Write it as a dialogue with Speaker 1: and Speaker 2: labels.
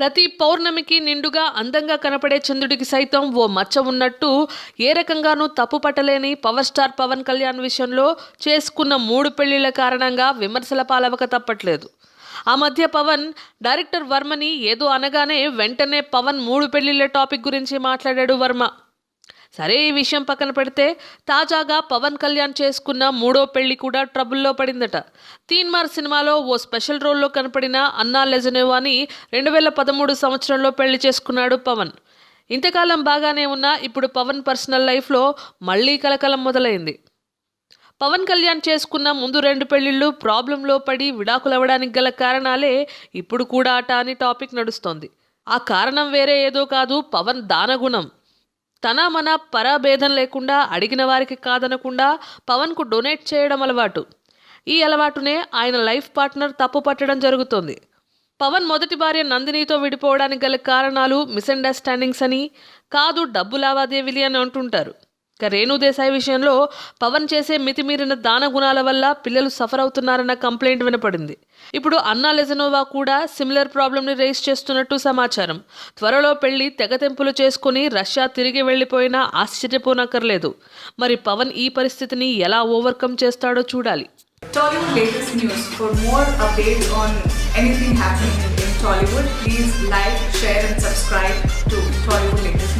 Speaker 1: ప్రతి పౌర్ణమికి నిండుగా అందంగా కనపడే చంద్రుడికి సైతం ఓ మచ్చ ఉన్నట్టు ఏ రకంగానూ తప్పు పట్టలేని పవర్ స్టార్ పవన్ కళ్యాణ్ విషయంలో చేసుకున్న 3 పెళ్లిళ్ల కారణంగా విమర్శల పాలవక తప్పట్లేదు. ఆ మధ్య పవన్ డైరెక్టర్ వర్మని ఏదో అనగానే వెంటనే పవన్ 3 పెళ్లిళ్ల టాపిక్ గురించి మాట్లాడాడు వర్మ. సరే, ఈ విషయం పక్కన పెడితే తాజాగా పవన్ కళ్యాణ్ చేసుకున్న 3వ పెళ్లి కూడా ట్రబుల్లో పడిందట. తీన్మార్ సినిమాలో ఓ స్పెషల్ రోల్లో కనపడిన అన్నా లెజనేవాని 2013 సంవత్సరంలో పెళ్లి చేసుకున్నాడు పవన్. ఇంతకాలం బాగానే ఉన్నా ఇప్పుడు పవన్ పర్సనల్ లైఫ్లో మళ్లీ కలకలం మొదలైంది. పవన్ కళ్యాణ్ చేసుకున్న ముందు 2 పెళ్లిళ్ళు ప్రాబ్లంలో పడి విడాకులవ్వడానికి గల కారణాలే ఇప్పుడు కూడా అట అని టాపిక్ నడుస్తోంది. ఆ కారణం వేరే ఏదో కాదు, పవన్ దానగుణం. తన మన పరాభేదం లేకుండా అడిగిన వారికి కాదనకుండా పవన్కు డొనేట్ చేయడం అలవాటు. ఈ అలవాటునే ఆయన లైఫ్ పార్ట్నర్ తప్పు పట్టడం జరుగుతోంది. పవన్ మొదటి భార్య నందినితో విడిపోవడానికి గల కారణాలు మిస్అండర్స్టాండింగ్స్ అని, కాదు డబ్బు లావాదేవీలు అని అంటుంటారు. ఇక రేణు దేశాయ్ విషయంలో పవన్ చేసే మితిమీరిన దాన గుణాల వల్ల పిల్లలు సఫర్ అవుతున్నారన్న కంప్లైంట్ వినపడింది. ఇప్పుడు అన్నా లెజనోవా కూడా సిమిలర్ ప్రాబ్లంని రేస్ చేస్తున్నట్టు సమాచారం. త్వరలో పెళ్లి తెగతెంపులు చేసుకుని రష్యా తిరిగి వెళ్లిపోయినా ఆశ్చర్యపోనక్కర్లేదు. మరి పవన్ ఈ పరిస్థితిని ఎలా ఓవర్కమ్ చేస్తాడో చూడాలి.
Speaker 2: Tollywood latest news. For more updates on anything happening in Tollywood, please like, share and subscribe to Tollywood latest.